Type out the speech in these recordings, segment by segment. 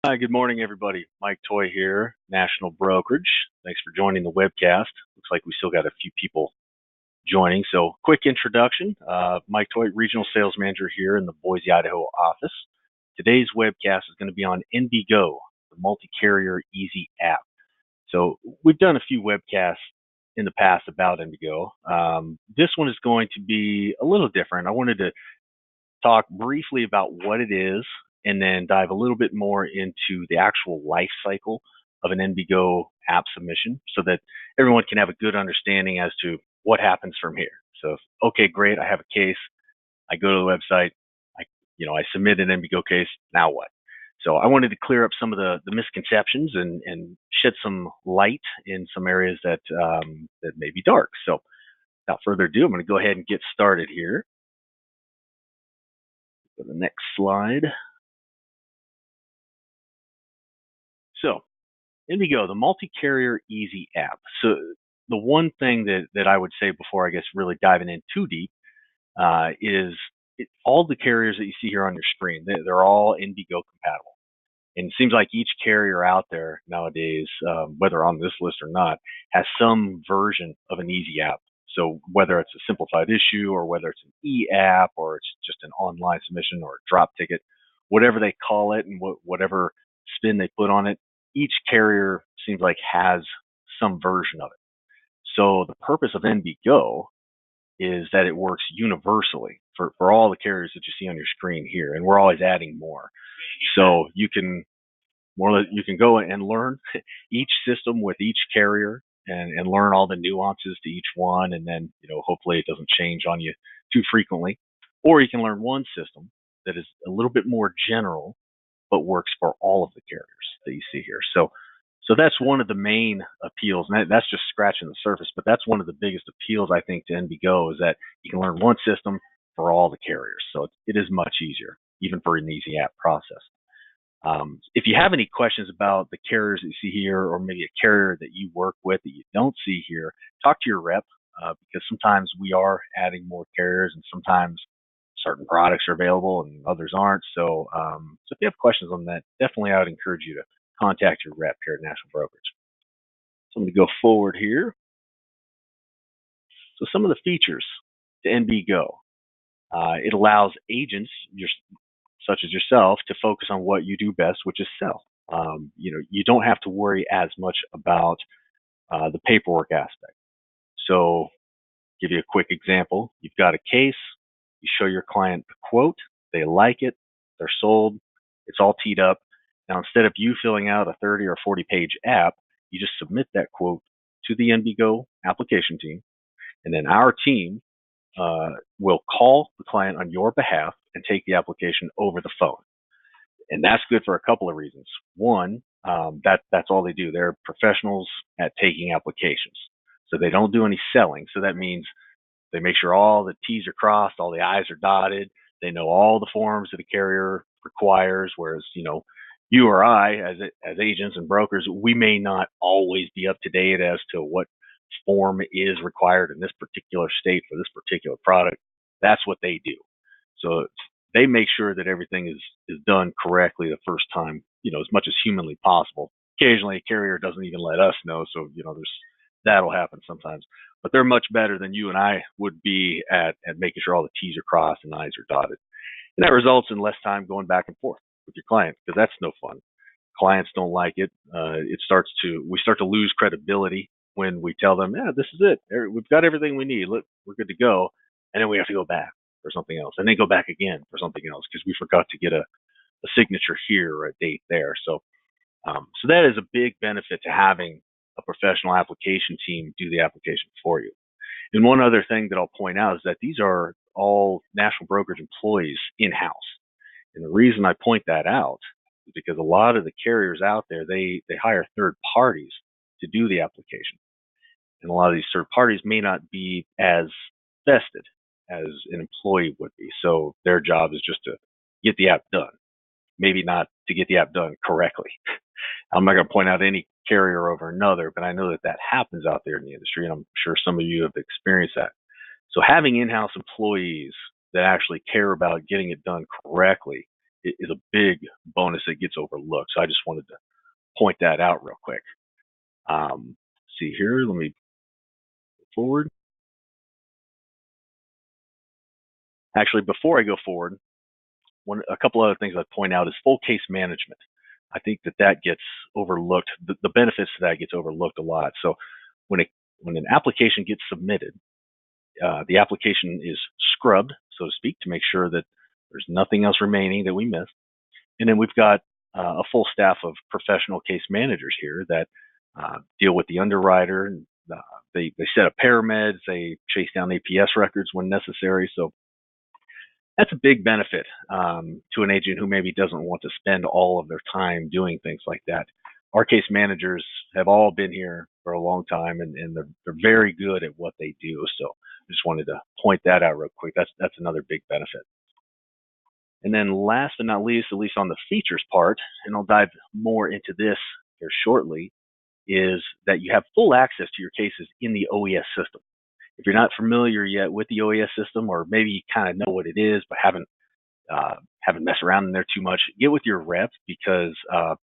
Hi, good morning, everybody. Mike Toy here, National Brokerage. Thanks for joining the webcast. Looks like we still got a few people joining. So, quick introduction. Mike Toy, Regional Sales Manager here in the Boise, Idaho office. Today's webcast is going to be on NBGo, the multi-carrier easy app. So, we've done a few webcasts in the past about NBGo. This one is going to be a little different. I wanted to talk briefly about what it is and then dive a little bit more into the actual life cycle of an NBGo app submission so that everyone can have a good understanding as to what happens from here. So, okay, great, I have a case. I go to the website. I submit an NBGo case. Now what? So I wanted to clear up some of the misconceptions and shed some light in some areas that may be dark. So without further ado, I'm going to go ahead and get started here. Go to the next slide. So, NBGo, the multi-carrier easy app. So, the one thing that I would say before I guess really diving in too deep is all the carriers that you see here on your screen, they're all NBGo compatible. And it seems like each carrier out there nowadays, whether on this list or not, has some version of an easy app. So whether it's a simplified issue or whether it's an e-app or it's just an online submission or a drop ticket, whatever they call it and whatever spin they put on it, each carrier seems like has some version of it. So the purpose of NBGo is that it works universally for all the carriers that you see on your screen here, and we're always adding more. So you can go and learn each system with each carrier and learn all the nuances to each one, and then hopefully it doesn't change on you too frequently. Or you can learn one system that is a little bit more general but works for all of the carriers that you see here. So that's one of the main appeals, and that's just scratching the surface, but that's one of the biggest appeals I think to NBGo is that you can learn one system for all the carriers. So it is much easier, even for an easy app process. If you have any questions about the carriers that you see here, or maybe a carrier that you work with that you don't see here, talk to your rep because sometimes we are adding more carriers, and sometimes certain products are available and others aren't. So if you have questions on that, definitely I would encourage you to contact your rep here at National Brokerage. So I'm going to go forward here. So some of the features to NBGo. It allows agents, such as yourself, to focus on what you do best, which is sell. You don't have to worry as much about the paperwork aspect. So, give you a quick example. You've got a case. You show your client the quote. They like it. They're sold. It's all teed up. Now, instead of you filling out a 30 or 40-page app, you just submit that quote to the NBGo application team, and then our team will call the client on your behalf and take the application over the phone. And that's good for a couple of reasons. One, that's all they do. They're professionals at taking applications. So they don't do any selling. So that means they make sure all the T's are crossed, all the I's are dotted. They know all the forms that a carrier requires, whereas, you or I, as agents and brokers, we may not always be up to date as to what form is required in this particular state for this particular product. That's what they do. So they make sure that everything is done correctly the first time, as much as humanly possible. Occasionally, a carrier doesn't even let us know, so that'll happen sometimes. But they're much better than you and I would be at making sure all the T's are crossed and I's are dotted, and that results in less time going back and forth with your client because that's no fun. Clients don't like it. We start to lose credibility when we tell them, yeah, this is it. We've got everything we need. Look, we're good to go, and then we have to go back for something else, and then go back again for something else because we forgot to get a signature here or a date there. So that is a big benefit to having a professional application team do the application for you. And one other thing that I'll point out is that these are all National Brokerage employees in-house. And the reason I point that out is because a lot of the carriers out there, they hire third parties to do the application. And a lot of these third parties may not be as vested as an employee would be. So their job is just to get the app done, maybe not to get the app done correctly. I'm not going to point out any carrier over another, but I know that happens out there in the industry, and I'm sure some of you have experienced that. So having in-house employees that actually care about getting it done correctly is a big bonus that gets overlooked. So I just wanted to point that out real quick. See here, let me go forward. Actually, before I go forward, a couple other things I'd point out is full case management. I think that gets overlooked. The benefits to that gets overlooked a lot. So when an application gets submitted, the application is scrubbed, so to speak, to make sure that there's nothing else remaining that we missed. And then we've got a full staff of professional case managers here that deal with the underwriter. And, they set up parameds, they chase down APS records when necessary. So that's a big benefit to an agent who maybe doesn't want to spend all of their time doing things like that. Our case managers have all been here for a long time, and they're very good at what they do. So I just wanted to point that out real quick. That's another big benefit. And then last but not least, at least on the features part, and I'll dive more into this here shortly, is that you have full access to your cases in the OES system. If you're not familiar yet with the OES system, or maybe you kind of know what it is but haven't messed around in there too much, get with your rep, because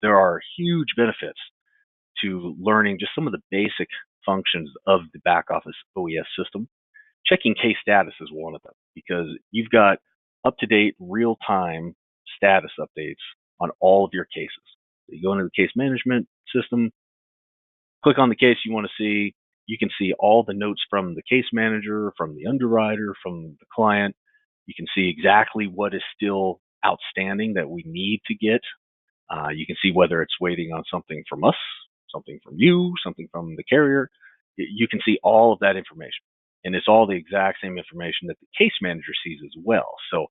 there are huge benefits to learning just some of the basic functions of the back office OES system. Checking case status is one of them, because you've got up-to-date, real-time status updates on all of your cases. So you go into the case management system, click on the case you want to see. You can see all the notes from the case manager, from the underwriter, from the client. You can see exactly what is still outstanding that we need to get. You can see whether it's waiting on something from us, something from you, something from the carrier. You can see all of that information. And it's all the exact same information that the case manager sees as well. So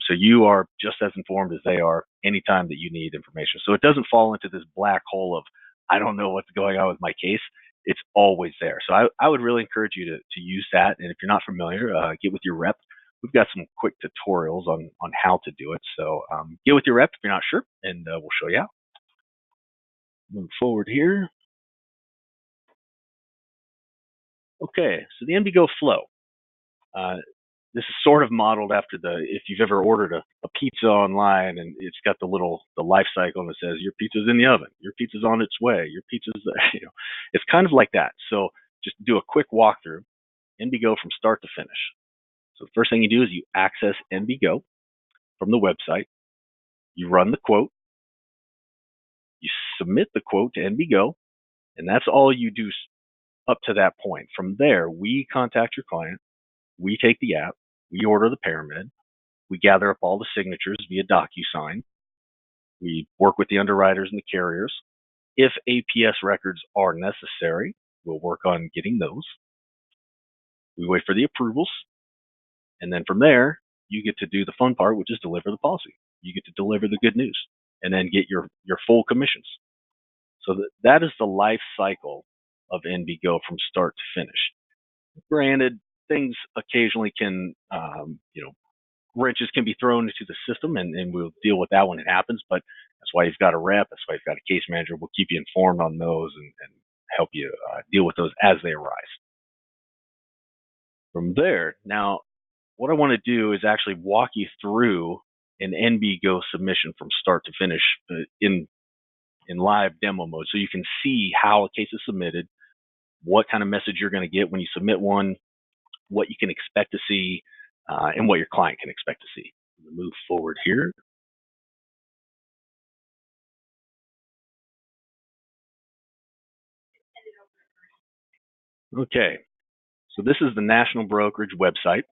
you are just as informed as they are anytime that you need information. So it doesn't fall into this black hole of, I don't know what's going on with my case. It's always there. So I would really encourage you to use that. And if you're not familiar, get with your rep. We've got some quick tutorials on how to do it. So get with your rep if you're not sure, and we'll show you how. Move forward here. Okay, so the NBGo Flow. This is sort of modeled after if you've ever ordered a pizza online and it's got the life cycle and it says your pizza's in the oven, your pizza's on its way, your pizza's, it's kind of like that. So just do a quick walkthrough, NBGo from start to finish. So the first thing you do is you access NBGo from the website, you run the quote, you submit the quote to NBGo, and that's all you do up to that point. From there, we contact your client, we take the app, we order the paramed, we gather up all the signatures via DocuSign, we work with the underwriters and the carriers. If APS records are necessary, we'll work on getting those. We wait for the approvals, and then from there, you get to do the fun part, which is deliver the policy. You get to deliver the good news, and then get your full commissions. So that is the life cycle of NBGo from start to finish. Granted, things occasionally can, wrenches can be thrown into the system, and we'll deal with that when it happens. But that's why you've got a rep. That's why you've got a case manager. We'll keep you informed on those and help you deal with those as they arise. From there, now, what I want to do is actually walk you through an NBGo submission from start to finish in live demo mode, so you can see how a case is submitted, what kind of message you're going to get when you submit one, what you can expect to see, and what your client can expect to see. Move forward here. Okay, so this is the National Brokerage website,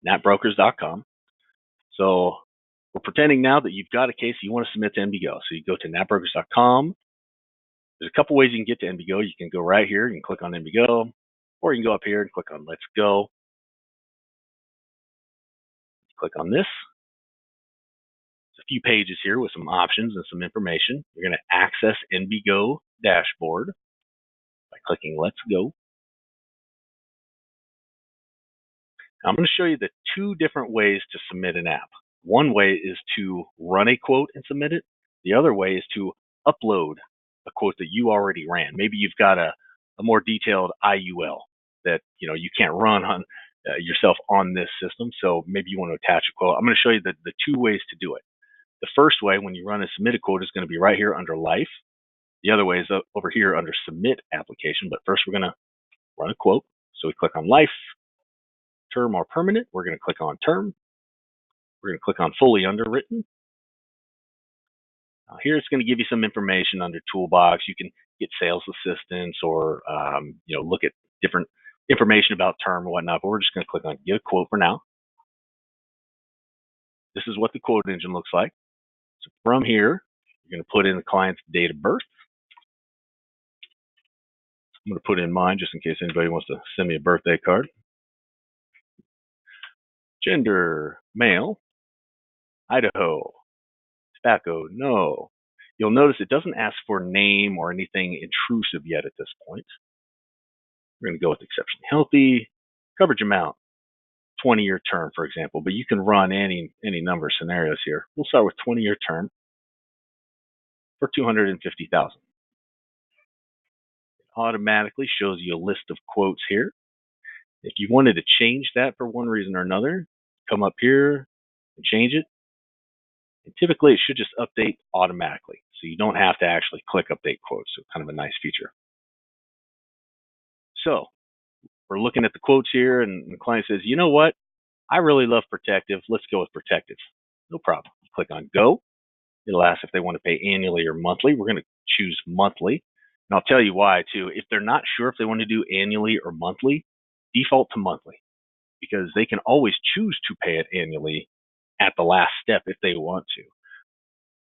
natbrokers.com. So we're pretending now that you've got a case you want to submit to NBGo. So you go to natbrokers.com. There's a couple ways you can get to NBGo. You can go right here, you can click on NBGo, or you can go up here and click on Let's Go. Click on this. There's a few pages here with some options and some information. You're going to access NBGo dashboard by clicking Let's Go. Now, I'm going to show you the two different ways to submit an app. One way is to run a quote and submit it. The other way is to upload a quote that you already ran. Maybe you've got a more detailed IUL that you can't run on yourself on this system. So maybe you want to attach a quote. I'm going to show you the two ways to do it. The first way, when you run a submit a quote, is going to be right here under life. The other way is over here under submit application. But first, we're going to run a quote. So we click on life, term or permanent. We're going to click on term. We're going to click on fully underwritten. Now here it's going to give you some information under toolbox. You can get sales assistance or look at different information about term and whatnot. But we're just going to click on get a quote for now. This is what the quote engine looks like. So from here, you're going to put in the client's date of birth. I'm going to put in mine just in case anybody wants to send me a birthday card. Gender, male. Idaho. Tobacco, no. You'll notice it doesn't ask for name or anything intrusive yet at this point. We're going to go with exceptionally healthy. Coverage amount, 20-year term, for example, but you can run any number of scenarios here. We'll start with 20-year term for $250,000. It automatically shows you a list of quotes here. If you wanted to change that for one reason or another, come up here and change it. And typically, it should just update automatically. So you don't have to actually click update quotes. So kind of a nice feature. So we're looking at the quotes here, and the client says, you know what? I really love protective. Let's go with protective. No problem. Click on go. It'll ask if they want to pay annually or monthly. We're going to choose monthly. And I'll tell you why, too. If they're not sure if they want to do annually or monthly, default to monthly, because they can always choose to pay it annually at the last step if they want to.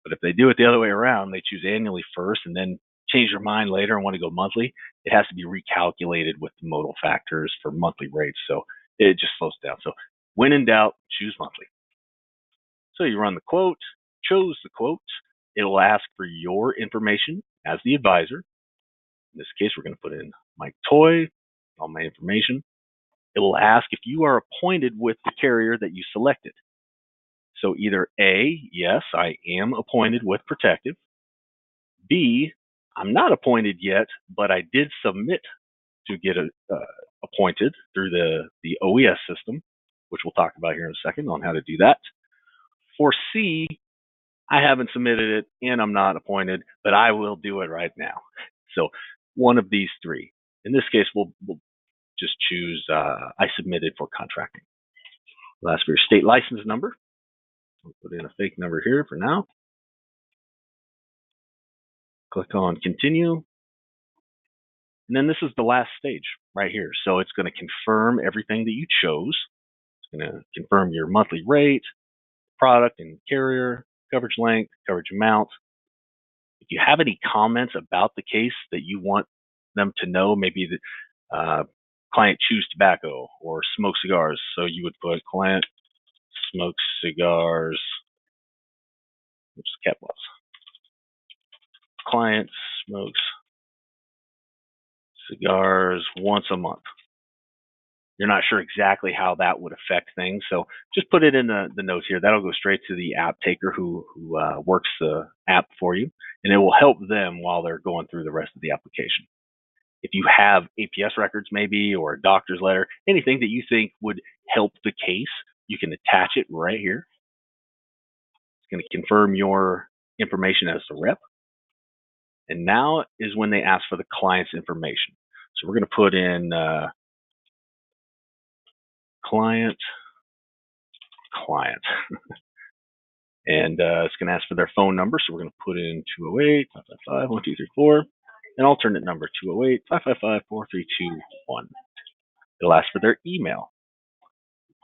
But if they do it the other way around, they choose annually first and then change their mind later and want to go monthly, it has to be recalculated with the modal factors for monthly rates. So it just slows down. So when in doubt, choose monthly. So you run the quote, chose the quote. It will ask for your information as the advisor. In this case, we're going to put in Mike Toy, all my information. It will ask if you are appointed with the carrier that you selected. So either A, yes, I am appointed with Protective. B, I'm not appointed yet, but I did submit to get appointed through the OES system, which we'll talk about here in a second on how to do that. For C, I haven't submitted it and I'm not appointed, but I will do it right now. So one of these three. In this case, we'll just choose I submitted for contracting. We'll ask for your state license number. We'll put in a fake number here for now. Click on continue. And then this is the last stage right here. So it's going to confirm everything that you chose. It's going to confirm your monthly rate, product and carrier, coverage length, coverage amount. If you have any comments about the case that you want them to know, maybe the client chews tobacco or smokes cigars. So you would put client smokes cigars. Oops, cat was. Client smokes cigars once a month. You're not sure exactly how that would affect things, so just put it in the notes here. That'll go straight to the app taker who works the app for you, and it will help them while they're going through the rest of the application. If you have APS records maybe, or a doctor's letter, anything that you think would help the case, you can attach it right here. It's going to confirm your information as the rep. And now is when they ask for the client's information. So we're going to put in client. And it's going to ask for their phone number. So we're going to put in 208-555-1234, an alternate number 208-555-4321. It'll ask for their email.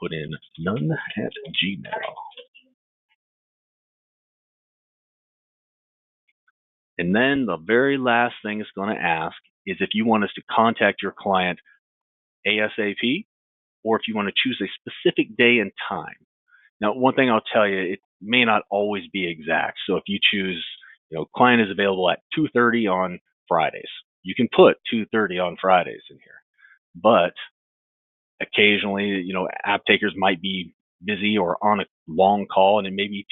Put in none@gmail. And then the very last thing it's going to ask is if you want us to contact your client ASAP, or if you want to choose a specific day and time. Now, one thing I'll tell you, it may not always be exact. So if you choose, client is available at 2:30 on Fridays, you can put 2:30 on Fridays in here. But occasionally, app takers might be busy or on a long call, and it may be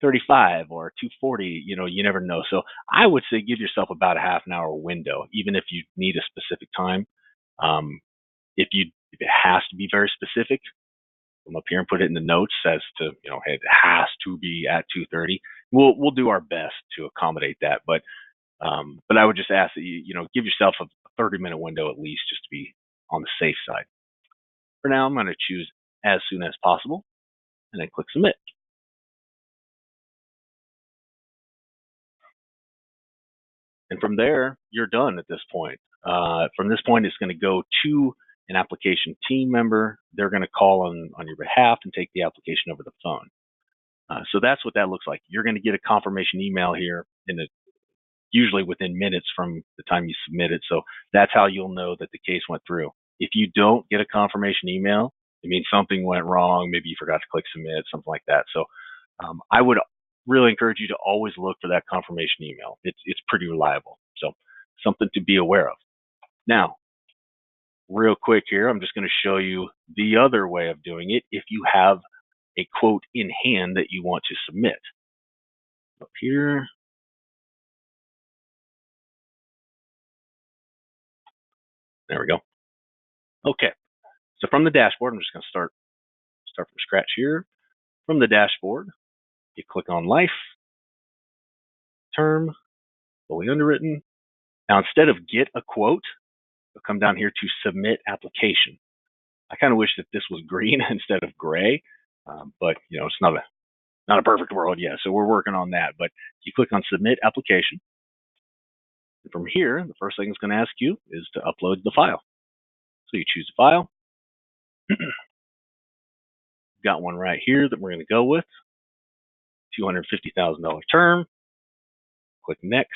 2:35 or 2:40. You never know. So I would say give yourself about a half an hour window, even if you need a specific time. If you If it has to be very specific, come up here and put it in the notes as to, hey, it has to be at 2:30. We'll do our best to accommodate that, but I would just ask that you give yourself a 30-minute window at least, just to be on the safe side. For now, I'm going to choose as soon as possible, and then click submit. And from there, you're done at this point. From this point, it's going to go to an application team member. They're going to call on your behalf and take the application over the phone. So that's what that looks like. You're going to get a confirmation email here usually within minutes from the time you submit it. So that's how you'll know that the case went through. If you don't get a confirmation email, it means something went wrong. Maybe you forgot to click submit, something like that. So I would really encourage you to always look for that confirmation email. It's pretty reliable. So something to be aware of. Now, real quick here, I'm just going to show you the other way of doing it if you have a quote in hand that you want to submit. Up here. There we go. Okay. So from the dashboard, I'm just going to start from scratch here. From the dashboard, you click on life, term, fully underwritten. Now, instead of get a quote, you'll come down here to submit application. I kind of wish that this was green instead of gray, but it's not a perfect world yet, so we're working on that. But you click on submit application. And from here, the first thing it's going to ask you is to upload the file. So you choose a file. Got one right here that we're going to go with. $250,000 term. Click next.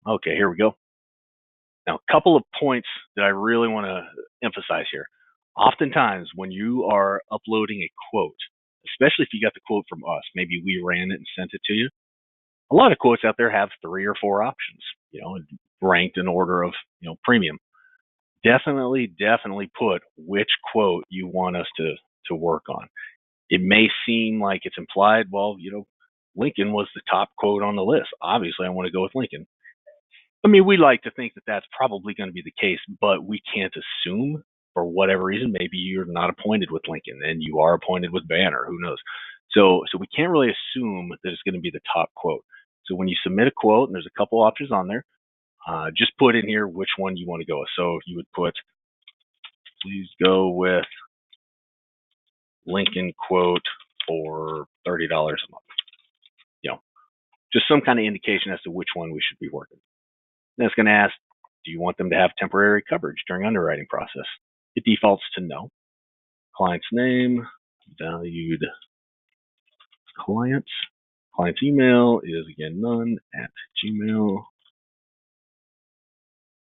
Okay, here we go. Now, a couple of points that I really want to emphasize here. Oftentimes, when you are uploading a quote, especially if you got the quote from us, maybe we ran it and sent it to you. A lot of quotes out there have 3 or 4 options, ranked in order of, premium. Definitely put which quote you want us to work on. It may seem like it's implied, well, Lincoln was the top quote on the list. Obviously, I want to go with Lincoln. I mean, we like to think that that's probably going to be the case, but we can't assume for whatever reason. Maybe you're not appointed with Lincoln and you are appointed with Banner. Who knows? So we can't really assume that it's going to be the top quote. So when you submit a quote, and there's a couple options on there, just put in here which one you want to go with. So you would put, please go with Lincoln quote for $30 a month. Just some kind of indication as to which one we should be working. Then it's going to ask, do you want them to have temporary coverage during underwriting process? It defaults to no. Client's name, valued client. Client's email is again none at Gmail.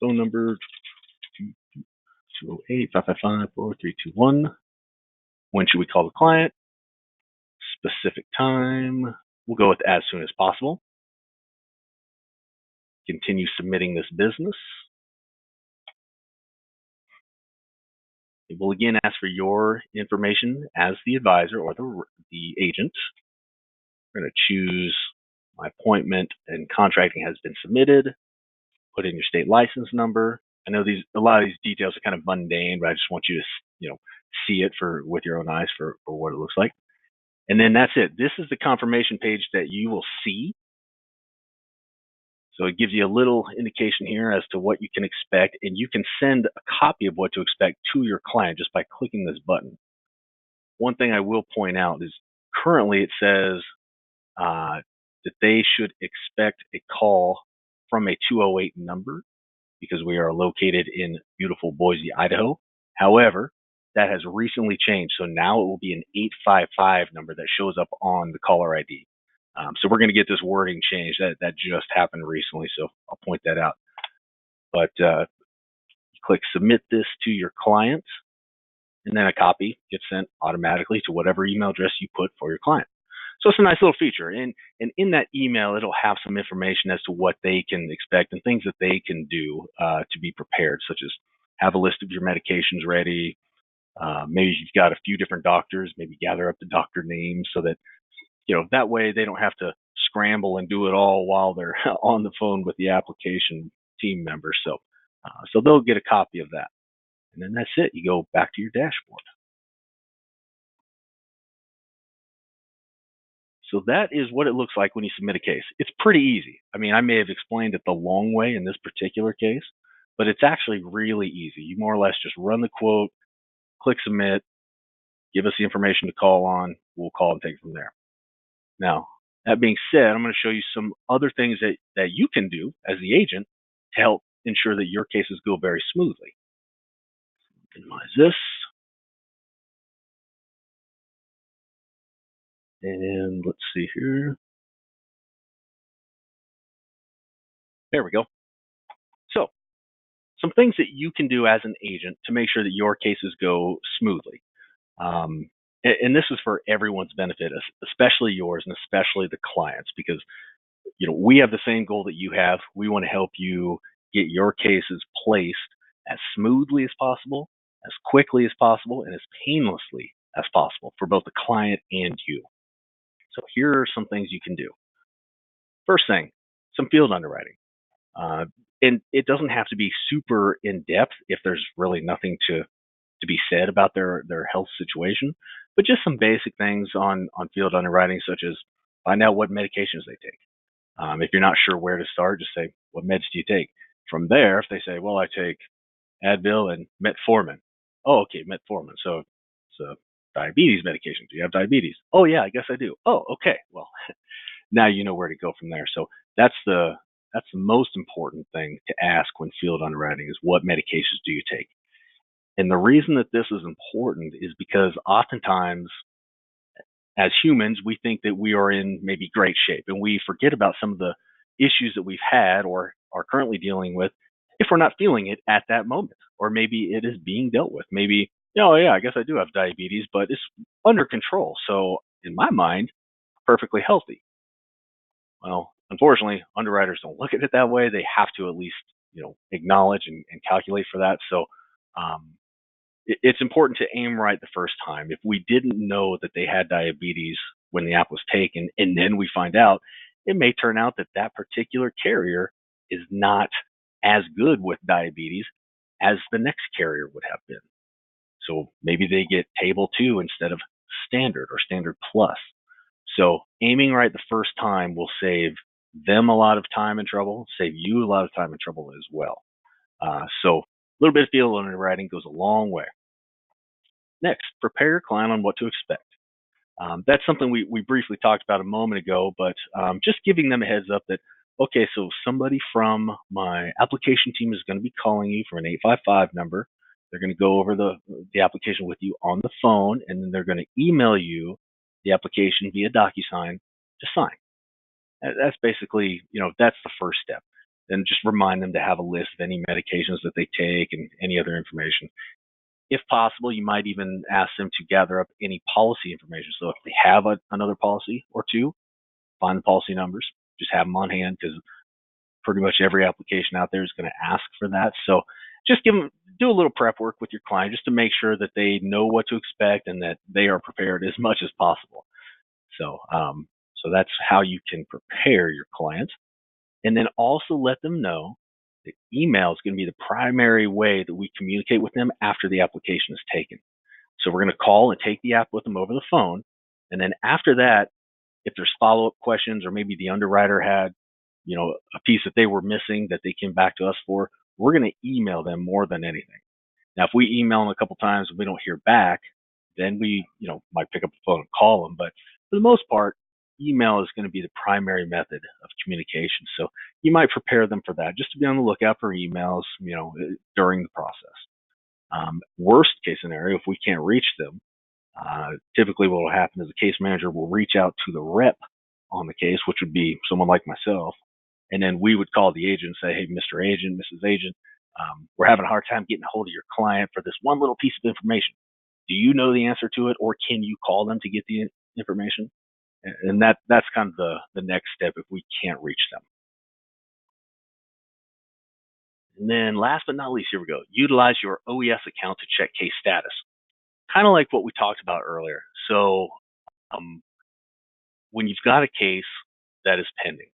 Phone number 208-555-4321. When should we call the client? Specific time. We'll go with as soon as possible. Continue submitting this business. It will again ask for your information as the advisor or the agent. We're going to choose my appointment and contracting has been submitted. Put in your state license number. I know a lot of these details are kind of mundane, but I just want you to see it with your own eyes for what it looks like. And then that's it. This is the confirmation page that you will see. So it gives you a little indication here as to what you can expect, and you can send a copy of what to expect to your client just by clicking this button. One thing I will point out is currently it says that they should expect a call from a 208 number because we are located in beautiful Boise, Idaho. However, that has recently changed. So now it will be an 855 number that shows up on the caller ID. So we're going to get this wording changed. That just happened recently, so I'll point that out. But you click submit this to your client, and then a copy gets sent automatically to whatever email address you put for your client. So it's a nice little feature. And in that email, it'll have some information as to what they can expect and things that they can do to be prepared, such as have a list of your medications ready. Maybe you've got a few different doctors, maybe gather up the doctor names so that that way they don't have to scramble and do it all while they're on the phone with the application team member. So they'll get a copy of that. And then that's it. You go back to your dashboard. So that is what it looks like when you submit a case. It's pretty easy. I mean, I may have explained it the long way in this particular case, but it's actually really easy. You more or less just run the quote, click submit, give us the information to call on. We'll call and take it from there. Now, that being said, I'm going to show you some other things that you can do as the agent to help ensure that your cases go very smoothly. Minimize this. And let's see here. There we go. So, some things that you can do as an agent to make sure that your cases go smoothly. And this is for everyone's benefit, especially yours and especially the clients, because we have the same goal that you have. We want to help you get your cases placed as smoothly as possible, as quickly as possible, and as painlessly as possible for both the client and you. So here are some things you can do. First thing, some field underwriting. And it doesn't have to be super in depth if there's really nothing to be said about their health situation, but just some basic things on field underwriting, such as find out what medications they take. If you're not sure where to start, just say, what meds do you take? From there, if they say, well, I take Advil and metformin. Oh, okay, metformin. So it's a diabetes medication. Do you have diabetes? Oh, yeah, I guess I do. Oh, okay. Well, now you know where to go from there. So that's the most important thing to ask when field underwriting is, what medications do you take? And the reason that this is important is because oftentimes as humans, we think that we are in maybe great shape, and we forget about some of the issues that we've had or are currently dealing with if we're not feeling it at that moment, or maybe it is being dealt with. Maybe, oh yeah, I guess I do have diabetes, but it's under control. So in my mind, perfectly healthy. Well, unfortunately, underwriters don't look at it that way. They have to at least, acknowledge and calculate for that. So it's important to aim right the first time. If we didn't know that they had diabetes when the app was taken, and then we find out, it may turn out that that particular carrier is not as good with diabetes as the next carrier would have been. So maybe they get table 2 instead of standard or standard plus. So aiming right the first time will save them a lot of time and trouble, save you a lot of time and trouble as well. So a little bit of field underwriting goes a long way. Next, prepare your client on what to expect. That's something we briefly talked about a moment ago, but just giving them a heads up that, okay, so somebody from my application team is going to be calling you from an 855 number. They're going to go over the application with you on the phone, and then they're going to email you the application via DocuSign to sign. That's basically, that's the first step. Then just remind them to have a list of any medications that they take and any other information. If possible, you might even ask them to gather up any policy information. So if they have another policy or two, find the policy numbers, just have them on hand, because pretty much every application out there is going to ask for that. So just do a little prep work with your client just to make sure that they know what to expect and that they are prepared as much as possible. So that's how you can prepare your client. And then also let them know that email is going to be the primary way that we communicate with them after the application is taken. So we're going to call and take the app with them over the phone. And then after that, if there's follow-up questions, or maybe the underwriter had, a piece that they were missing that they came back to us for, we're going to email them more than anything. Now, if we email them a couple times and we don't hear back, then we, might pick up the phone and call them. But for the most part, email is going to be the primary method of communication. So you might prepare them for that, just to be on the lookout for emails, during the process. Worst case scenario, if we can't reach them, typically what will happen is the case manager will reach out to the rep on the case, which would be someone like myself. And then we would call the agent and say, hey, Mr. Agent, Mrs. Agent, we're having a hard time getting a hold of your client for this one little piece of information. Do you know the answer to it, or can you call them to get the information? And that's kind of the next step if we can't reach them. And then last but not least, here we go. Utilize your OES account to check case status. Kind of like what we talked about earlier. So when you've got a case, that is pending.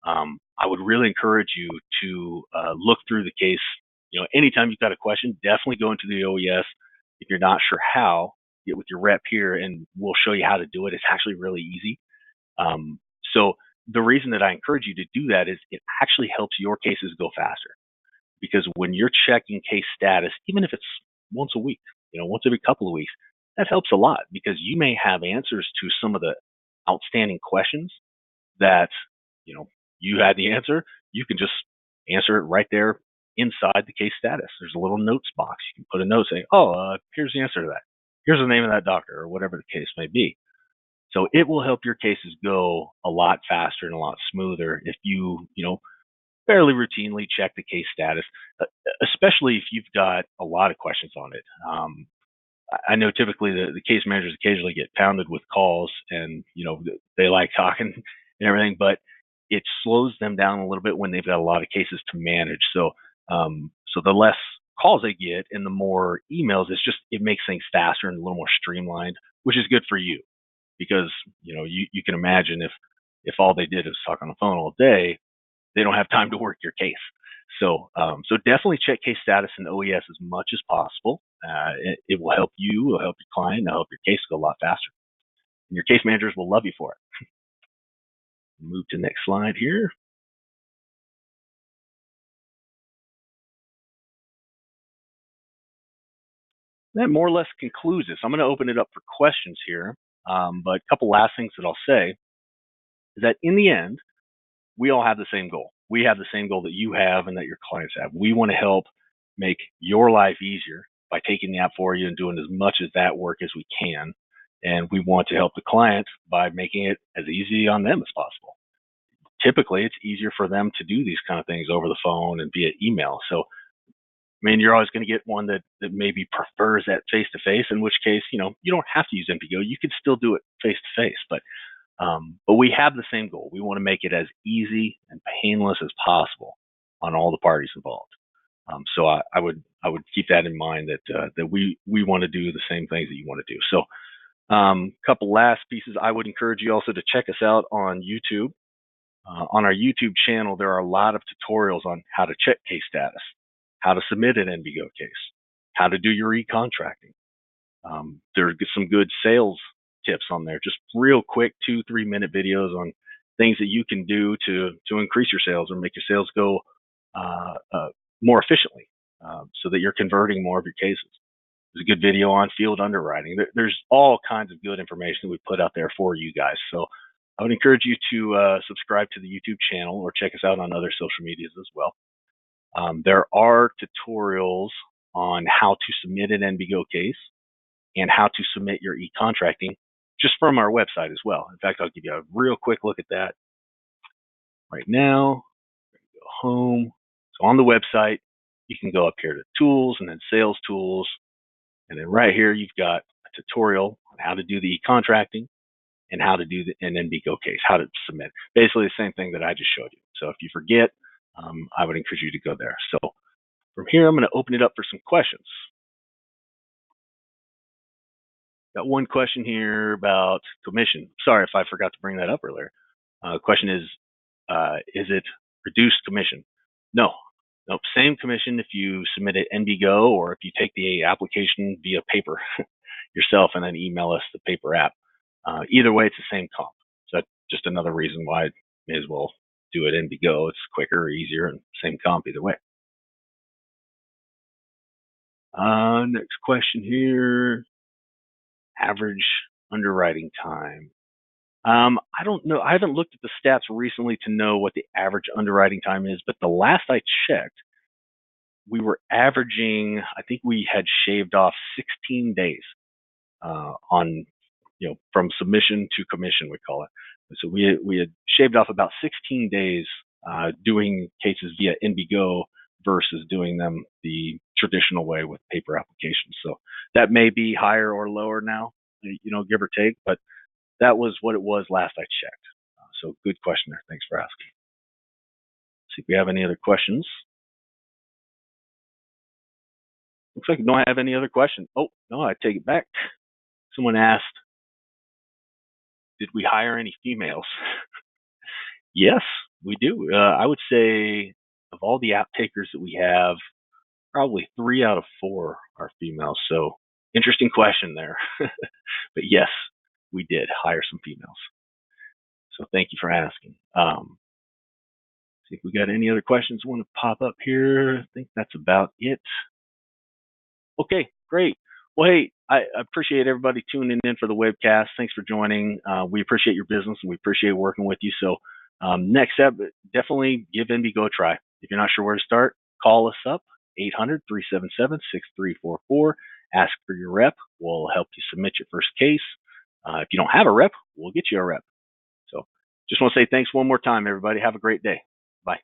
I would really encourage you to look through the case. Anytime you've got a question, definitely go into the OES. If you're not sure how, get with your rep here and we'll show you how to do it. It's actually really easy. So the reason that I encourage you to do that is it actually helps your cases go faster. Because when you're checking case status, even if it's once a week, once every couple of weeks, that helps a lot because you may have answers to some of the outstanding questions that, you had the answer. You can just answer it right there inside the case status. There's a little notes box. You can put a note saying, here's the answer to that. Here's the name of that doctor or whatever the case may be. So it will help your cases go a lot faster and a lot smoother if you, fairly routinely check the case status, especially if you've got a lot of questions on it. I know typically the case managers occasionally get pounded with calls and, they like talking and everything, but it slows them down a little bit when they've got a lot of cases to manage. So, so the less calls they get and the more emails, it makes things faster and a little more streamlined, which is good for you because, you can imagine if all they did is talk on the phone all day, they don't have time to work your case. So, so definitely check case status in OES as much as possible. It will help you, it'll help your client, it'll help your case go a lot faster. And your case managers will love you for it. Move to the next slide here. That more or less concludes this. I'm going to open it up for questions here. But a couple last things that I'll say is that in the end, we all have the same goal. We have the same goal that you have and that your clients have. We want to help make your life easier by taking the app for you and doing as much of that work as we can. And we want to help the client by making it as easy on them as possible. Typically, it's easier for them to do these kind of things over the phone and via email. So, you're always going to get one that maybe prefers that face-to-face, in which case, you don't have to use NBGo. You can still do it face-to-face, but we have the same goal. We want to make it as easy and painless as possible on all the parties involved. So I would keep that in mind that we want to do the same things that you want to do. So couple last pieces. I would encourage you also to check us out on YouTube. On our YouTube channel, there are a lot of tutorials on how to check case status, how to submit an NBGo case, how to do your e-contracting. There are some good sales tips on there, just real quick 2-3 minute videos on things that you can do to increase your sales or make your sales go more efficiently so that you're converting more of your cases. There's a good video on field underwriting. There's all kinds of good information that we put out there for you guys. So I would encourage you to subscribe to the YouTube channel or check us out on other social medias as well. There are tutorials on how to submit an NBGo case and how to submit your e-contracting just from our website as well. In fact, I'll give you a real quick look at that right now. Go home. So on the website, you can go up here to tools and then sales tools. And then right here, you've got a tutorial on how to do the e-contracting and how to do an NBGo case, how to submit. Basically the same thing that I just showed you. So if you forget, I would encourage you to go there. So from here, I'm going to open it up for some questions. Got one question here about commission. Sorry if I forgot to bring that up earlier. Question is it reduced commission? No. Nope. Same commission if you submit it NBGo or if you take the application via paper yourself and then email us the paper app. Either way, it's the same comp. So that's just another reason why I may as well do it NBGo. It's quicker, easier, and same comp either way. Next question here. Average underwriting time. I don't know. I haven't looked at the stats recently to know what the average underwriting time is, but the last I checked, we were averaging, I think we had shaved off 16 days on, from submission to commission, we call it. So we had shaved off about 16 days doing cases via NBGo versus doing them the traditional way with paper applications. So that may be higher or lower now, give or take, but that was what it was last I checked. So good question there. Thanks for asking. See if we have any other questions. Looks like we don't have any other questions. Oh, no, I take it back. Someone asked, did we hire any females? Yes, we do. I would say of all the app takers that we have, probably 3 out of 4 are females. So interesting question there. But yes, we did hire some females. So thank you for asking. See if we got any other questions want to pop up here. I think that's about it. Okay, great. Well, hey, I appreciate everybody tuning in for the webcast. Thanks for joining. We appreciate your business and we appreciate working with you. So next step, definitely give NBGo a try. If you're not sure where to start, call us up, 800-377-6344. Ask for your rep. We'll help you submit your first case. If you don't have a rep, we'll get you a rep. So just want to say thanks one more time, everybody. Have a great day. Bye.